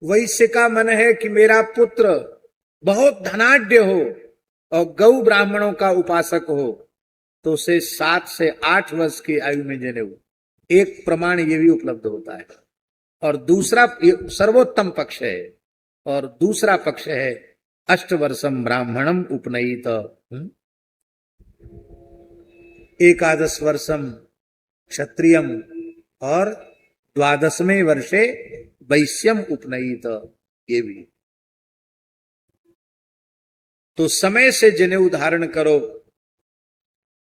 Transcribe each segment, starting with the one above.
वैश्य का मन है कि मेरा पुत्र बहुत धनाढ्य हो और गौ ब्राह्मणों का उपासक हो, तो उसे 7 से 8 वर्ष की आयु में जनेऊ, एक प्रमाण ये भी उपलब्ध होता है। और दूसरा सर्वोत्तम पक्ष है, और दूसरा पक्ष है 8 वर्षम ब्राह्मणम उपनयित, 11 वर्षम क्षत्रियम और 12वें वर्षे वैश्यम उपनयित, ये भी। तो समय से जनेऊ धारण करो।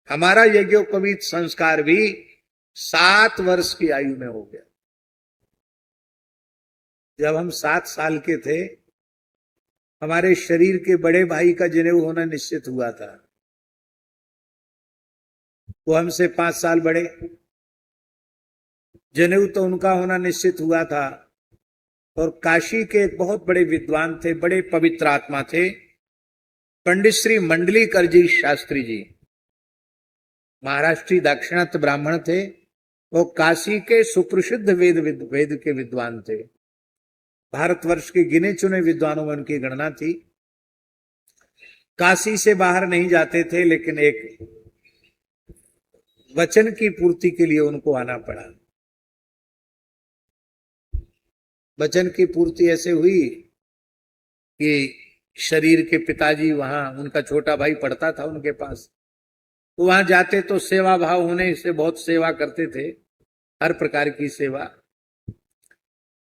हमारा यज्ञोपवीत संस्कार भी 7 वर्ष की आयु में हो गया। जब हम 7 साल के थे, हमारे शरीर के बड़े भाई का जनेऊ होना निश्चित हुआ था। वो हमसे 5 साल बड़े, जनेऊ तो उनका होना निश्चित हुआ था। और काशी के एक बहुत बड़े विद्वान थे, बड़े पवित्र आत्मा थे, पंडित श्री मंडलीकर जी शास्त्री जी, महाराष्ट्री दाक्षिणात्य ब्राह्मण थे। वो काशी के सुप्रसिद्ध वेद के विद्वान थे। भारतवर्ष के गिने चुने विद्वानों में उनकी गणना थी। काशी से बाहर नहीं जाते थे, लेकिन एक वचन की पूर्ति के लिए उनको आना पड़ा। वचन की पूर्ति ऐसे हुई कि शरीर के पिताजी वहां, उनका छोटा भाई पढ़ता था उनके पास, तो वहां जाते तो सेवा भाव होने से बहुत सेवा करते थे, हर प्रकार की सेवा,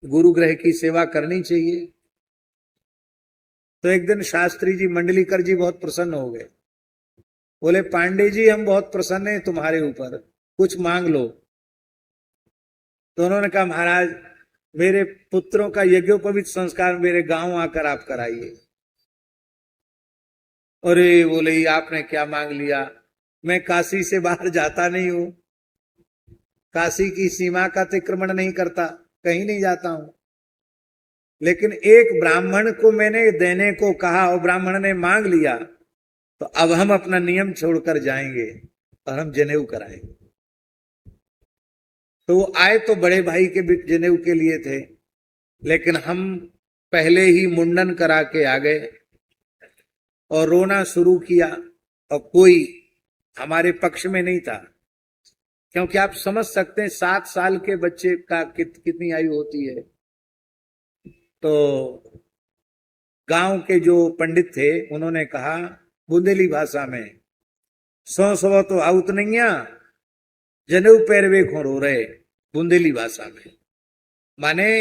गुरु ग्रह की सेवा करनी चाहिए। तो एक दिन शास्त्री जी मंडलीकर जी बहुत प्रसन्न हो गए। बोले, पांडे जी हम बहुत प्रसन्न हैं तुम्हारे ऊपर, कुछ मांग लो। तो उन्होंने कहा, महाराज मेरे पुत्रों का यज्ञोपवीत संस्कार मेरे गांव आकर आप कराइए। अरे बोले, आपने क्या मांग लिया? मैं काशी से बाहर जाता नहीं हूं, काशी की सीमा का अतिक्रमण नहीं करता, कहीं नहीं जाता हूं, लेकिन एक ब्राह्मण को मैंने देने को कहा और ब्राह्मण ने मांग लिया, तो अब हम अपना नियम छोड़कर जाएंगे और हम जनेऊ कराएंगे। तो वो आए तो बड़े भाई के जनेऊ के लिए थे, लेकिन हम पहले ही मुंडन करा के आ गए और रोना शुरू किया, और कोई हमारे पक्ष में नहीं था। क्योंकि आप समझ सकते हैं 7 साल के बच्चे का कितनी आयु होती है। तो गांव के जो पंडित थे उन्होंने कहा बुंदेली भाषा में, 100 तो आउत नहीं जनेऊ पैरवे खो रो रहे, बुंदेली भाषा में, माने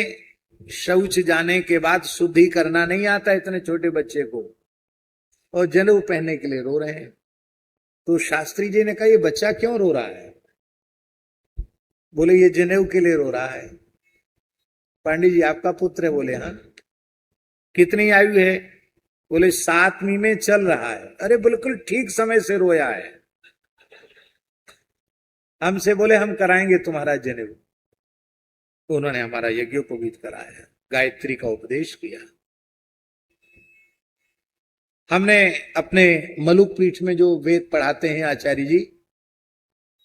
शौच जाने के बाद शुद्धि करना नहीं आता इतने छोटे बच्चे को, और जनेऊ पहनने के लिए रो रहे हैं। तो शास्त्री जी ने कहा, ये बच्चा क्यों रो रहा है? बोले, ये जनेऊ के लिए रो रहा है। पांडे जी आपका पुत्र है? बोले हाँ। कितनी आयु है? बोले 7वीं में चल रहा है। अरे बिल्कुल ठीक समय से रोया है। हमसे बोले हम कराएंगे तुम्हारा जनेऊ। तो उन्होंने हमारा यज्ञोपवीत कराया, गायत्री का उपदेश किया। हमने अपने मलुक पीठ में जो वेद पढ़ाते हैं आचार्य जी,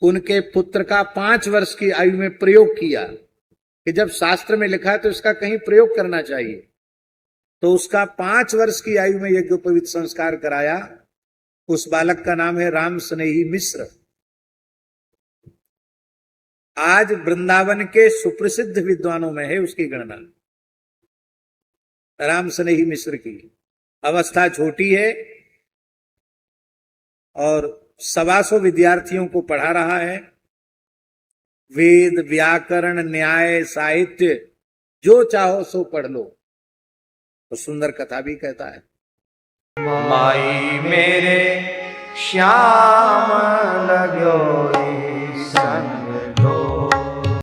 उनके पुत्र का 5 वर्ष की आयु में प्रयोग किया कि जब शास्त्र में लिखा है तो इसका कहीं प्रयोग करना चाहिए। तो उसका 5 वर्ष की आयु में यज्ञोपवीत संस्कार कराया। उस बालक का नाम है राम स्नेही मिश्र। आज वृंदावन के सुप्रसिद्ध विद्वानों में है उसकी गणना, राम स्नेही मिश्र की। अवस्था छोटी है और 125 विद्यार्थियों को पढ़ा रहा है। वेद, व्याकरण, न्याय, साहित्य जो चाहो सो पढ़ लो। तो सुंदर कथा भी कहता है, माई मेरे श्याम लगो